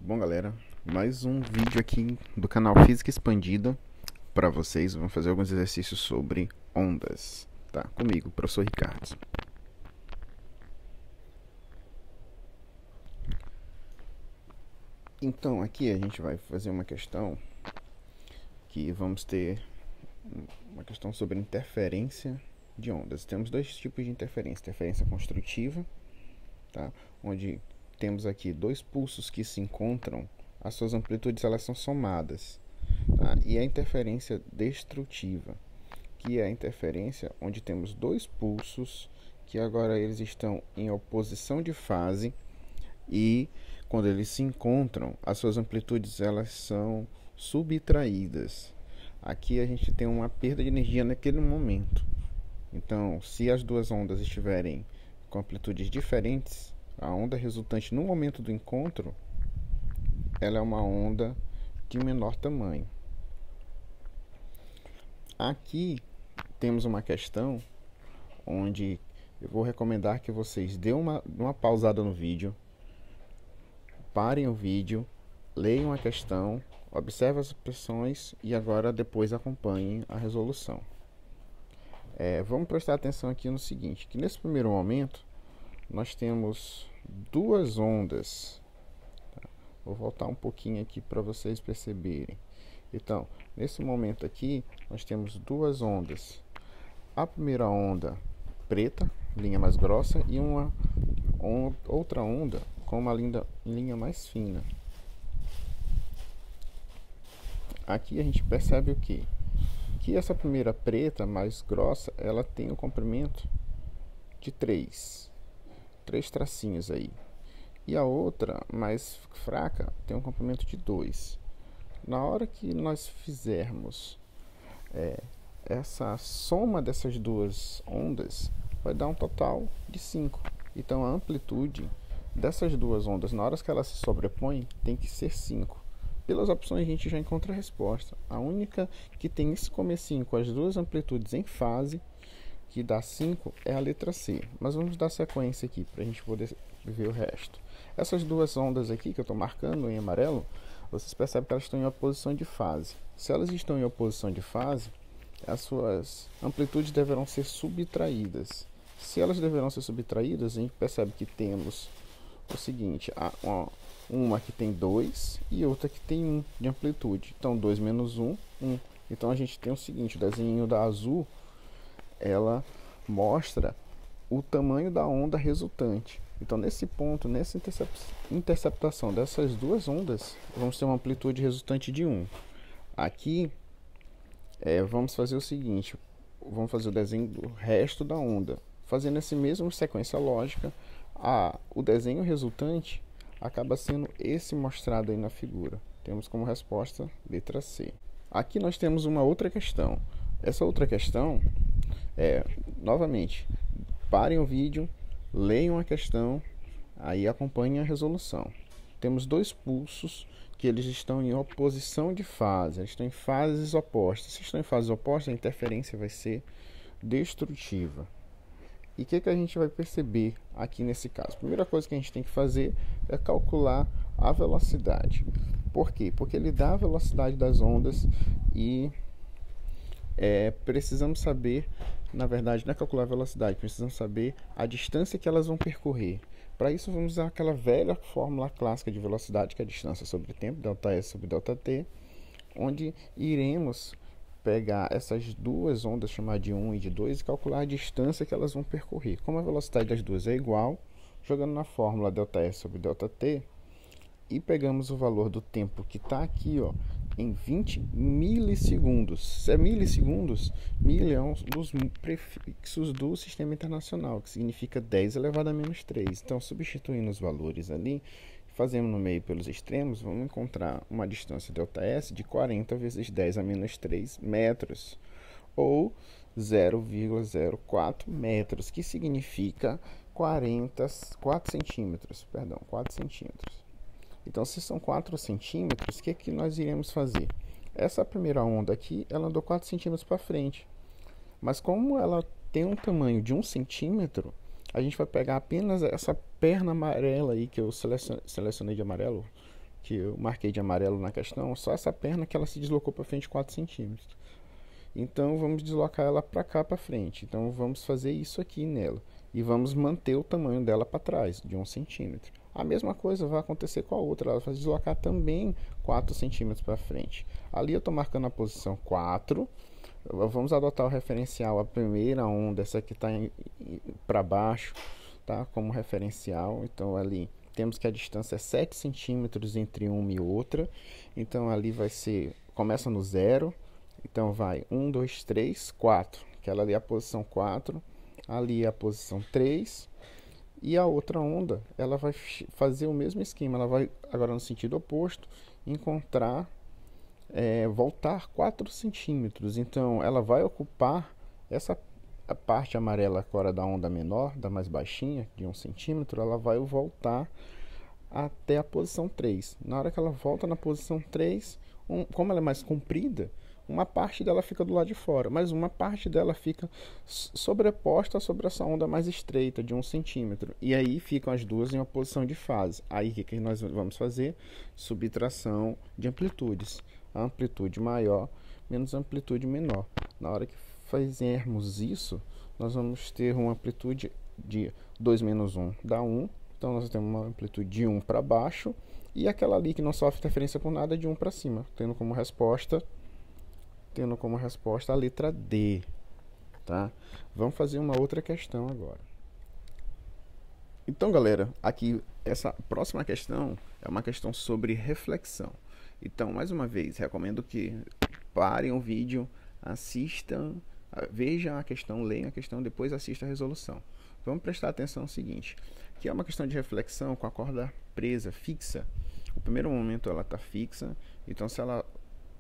Bom, galera, mais um vídeo aqui do canal Física Expandida para vocês. Vamos fazer alguns exercícios sobre ondas, tá? Comigo, professor Ricardo. Então, aqui a gente vai fazer uma questão que vamos ter uma questão sobre interferência de ondas. Temos dois tipos de interferência: interferência construtiva, tá? Onde temos aqui dois pulsos que se encontram, as suas amplitudes elas são somadas, tá? E a interferência destrutiva, que é a interferência onde temos dois pulsos que agora eles estão em oposição de fase e quando eles se encontram, as suas amplitudes elas são subtraídas. Aqui a gente tem uma perda de energia naquele momento. Então, se as duas ondas estiverem com amplitudes diferentes, a onda resultante no momento do encontro, ela é uma onda de menor tamanho. Aqui temos uma questão onde eu vou recomendar que vocês dêem uma pausada no vídeo, parem o vídeo, leiam a questão, observem as expressões e agora depois acompanhem a resolução. Vamos prestar atenção aqui no seguinte, que nesse primeiro momento nós temos duas ondas, tá? Vou voltar um pouquinho aqui para vocês perceberem. Então, nesse momento aqui, nós temos duas ondas. A primeira onda preta, linha mais grossa, e outra onda com uma linha mais fina. Aqui a gente percebe o quê? Que essa primeira preta, mais grossa, ela tem um comprimento de 3 tracinhos aí. E a outra, mais fraca, tem um comprimento de 2. Na hora que nós fizermos essa soma dessas duas ondas, vai dar um total de 5. Então a amplitude dessas duas ondas, na hora que elas se sobrepõem, tem que ser 5. Pelas opções a gente já encontra a resposta. A única que tem esse comecinho com as duas amplitudes em fase, que dá 5, é a letra C. Mas vamos dar sequência aqui para a gente poder ver o resto. Essas duas ondas aqui que eu estou marcando em amarelo, vocês percebem que elas estão em oposição de fase. Se elas estão em oposição de fase, as suas amplitudes deverão ser subtraídas. Se elas deverão ser subtraídas, a gente percebe que temos o seguinte: uma que tem 2 e outra que tem 1 de amplitude. Então 2 menos 1, 1. Então a gente tem o seguinte: o desenho da azul, ela mostra o tamanho da onda resultante. Então nesse ponto, nessa interceptação dessas duas ondas, vamos ter uma amplitude resultante de 1. Aqui vamos fazer o seguinte: vamos fazer o desenho do resto da onda. Fazendo essa mesma sequência lógica, o desenho resultante acaba sendo esse mostrado aí na figura. Temos como resposta letra C. Aqui nós temos uma outra questão. Essa outra questão novamente, parem o vídeo, leiam a questão, aí acompanhem a resolução. Temos dois pulsos que eles estão em oposição de fase, eles estão em fases opostas. Se estão em fases opostas, a interferência vai ser destrutiva. E o que a gente vai perceber aqui nesse caso? A primeira coisa que a gente tem que fazer é calcular a velocidade. Por quê? Porque ele dá a velocidade das ondas e precisamos saber, na verdade, não é calcular a velocidade, precisamos saber a distância que elas vão percorrer. Para isso, vamos usar aquela velha fórmula clássica de velocidade, que é a distância sobre tempo, ΔS sobre ΔT, onde iremos pegar essas duas ondas, chamar de 1 e de 2, e calcular a distância que elas vão percorrer. Como a velocidade das duas é igual, jogando na fórmula ΔS sobre ΔT, e pegamos o valor do tempo que está aqui, ó, em 20 milissegundos. Se é milissegundos, mil é um dos prefixos do Sistema Internacional, que significa 10 elevado a menos 3. Então, substituindo os valores ali, fazendo no meio pelos extremos, vamos encontrar uma distância ΔS de 40 vezes 10 a menos 3 metros, ou 0,04 metros, que significa 4 centímetros. Então, se são 4 centímetros, o que nós iremos fazer? Essa primeira onda aqui, ela andou 4 centímetros para frente. Mas como ela tem um tamanho de 1 centímetro, a gente vai pegar apenas essa perna amarela aí, que eu selecionei de amarelo, que eu marquei de amarelo na questão, só essa perna que ela se deslocou para frente 4 centímetros. Então vamos deslocar ela para cá para frente. Então vamos fazer isso aqui nela. E vamos manter o tamanho dela para trás, de 1 centímetro. A mesma coisa vai acontecer com a outra. Ela vai deslocar também 4 centímetros para frente. Ali eu estou marcando a posição 4. Vamos adotar o referencial, a primeira onda, essa aqui está para baixo, tá? Como referencial. Então ali temos que a distância é 7 centímetros entre uma e outra. Então ali vai ser, começa no 0. Então vai 1, 2, 3, 4. Aquela ali é a posição 4. Ali é a posição 3. E a outra onda, ela vai fazer o mesmo esquema. Ela vai, agora no sentido oposto, encontrar, voltar 4 centímetros. Então ela vai ocupar essa a parte amarela agora da onda menor, da mais baixinha, de 1 centímetro. Ela vai voltar até a posição 3. Na hora que ela volta na posição 3, como ela é mais comprida, uma parte dela fica do lado de fora, mas uma parte dela fica sobreposta sobre essa onda mais estreita, de 1 centímetro. E aí ficam as duas em uma posição de fase. Aí o que nós vamos fazer? Subtração de amplitudes. A amplitude maior menos a amplitude menor. Na hora que fizermos isso, nós vamos ter uma amplitude de 2 menos 1 dá 1. Então nós temos uma amplitude de 1 para baixo. E aquela ali que não sofre interferência por nada, de 1 para cima, tendo como resposta a letra D, tá? Vamos fazer uma outra questão agora. Então, galera, aqui essa próxima questão é uma questão sobre reflexão. Então, mais uma vez, recomendo que parem o vídeo, assistam, vejam a questão, leiam a questão, depois assistam a resolução. Vamos prestar atenção no seguinte, que é uma questão de reflexão com a corda presa, fixa. No primeiro momento ela está fixa, então se ela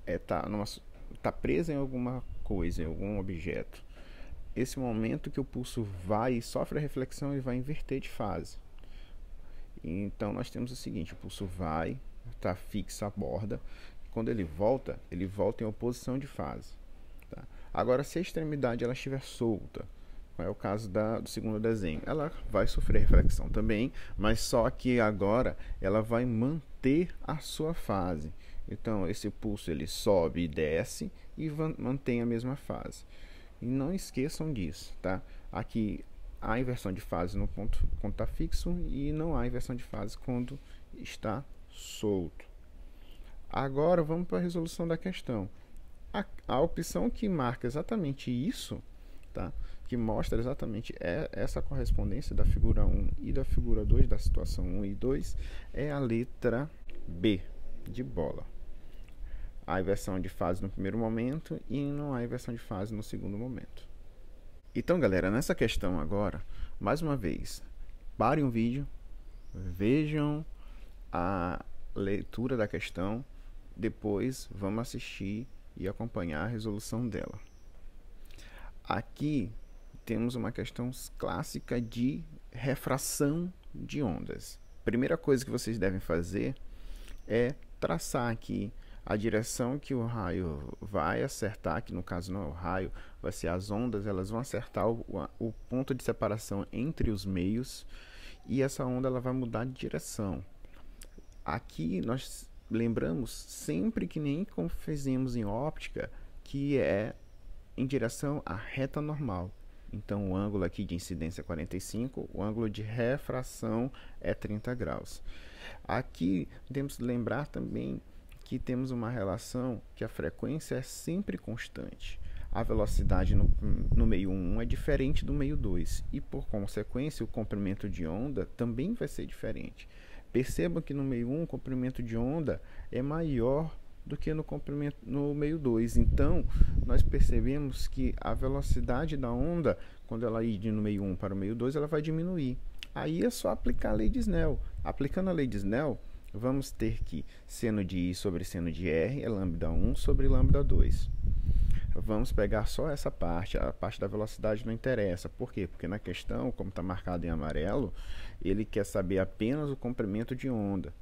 está presa em alguma coisa, em algum objeto, esse momento que o pulso vai, sofre a reflexão e vai inverter de fase. Então nós temos o seguinte, o pulso vai, está fixa a borda, quando ele volta em oposição de fase, tá? Agora, se a extremidade ela estiver solta, é o caso do segundo desenho, ela vai sofrer reflexão também, mas só que agora ela vai manter a sua fase. Então esse pulso ele sobe e desce e mantém a mesma fase. E não esqueçam disso, tá? Aqui há inversão de fase no ponto quando está fixo e não há inversão de fase quando está solto. Agora vamos para a resolução da questão. A opção que marca exatamente isso, tá? Que mostra exatamente essa correspondência da figura 1 e da figura 2, da situação 1 e 2, é a letra B, de bola. Há inversão de fase no primeiro momento e não há inversão de fase no segundo momento. Então, galera, nessa questão agora, mais uma vez, parem o vídeo, vejam a leitura da questão, depois vamos assistir e acompanhar a resolução dela. Aqui temos uma questão clássica de refração de ondas. Primeira coisa que vocês devem fazer é traçar aqui a direção que o raio vai acertar, que no caso não é o raio, vai ser as ondas, elas vão acertar o ponto de separação entre os meios, e essa onda ela vai mudar de direção. Aqui nós lembramos sempre que nem como fizemos em óptica, que é em direção à reta normal. Então o ângulo aqui de incidência é 45, o ângulo de refração é 30 graus. Aqui temos que lembrar também que temos uma relação que a frequência é sempre constante. A velocidade no meio 1 é diferente do meio 2 e, por consequência, o comprimento de onda também vai ser diferente. Percebam que no meio 1 o comprimento de onda é maior do que no meio 2. Então, nós percebemos que a velocidade da onda, quando ela ir no meio 1 para o meio 2, ela vai diminuir. Aí é só aplicar a lei de Snell. Aplicando a lei de Snell, vamos ter que seno de I sobre seno de R é lambda 1 sobre lambda 2. Vamos pegar só essa parte, a parte da velocidade não interessa. Por quê? Porque na questão, como está marcado em amarelo, ele quer saber apenas o comprimento de onda.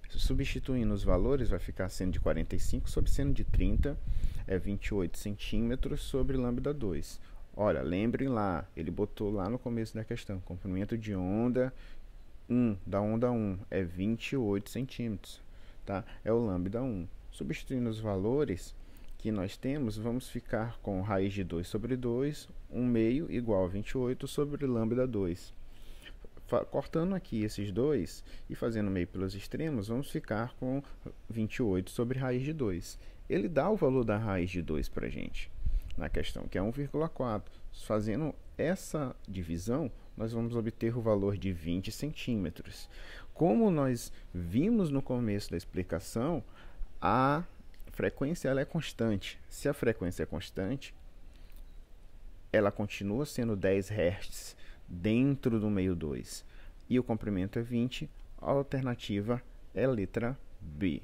Substituindo os valores, vai ficar seno de 45 sobre seno de 30, é 28 centímetros sobre lambda 2. Olha, lembrem lá, ele botou lá no começo da questão, comprimento de onda da onda 1 é 28 centímetros. tá? É o lambda 1. Substituindo os valores que nós temos, vamos ficar com raiz de 2 sobre 2, 1 meio igual a 28 sobre lambda 2. Cortando aqui esses dois e fazendo meio pelos extremos, vamos ficar com 28 sobre raiz de 2. Ele dá o valor da raiz de 2 para a gente na questão, que é 1,4. Fazendo essa divisão, nós vamos obter o valor de 20 centímetros. Como nós vimos no começo da explicação, a frequência ela é constante. Se a frequência é constante, ela continua sendo 10 Hz dentro do meio 2. E o comprimento é 20, a alternativa é a letra B.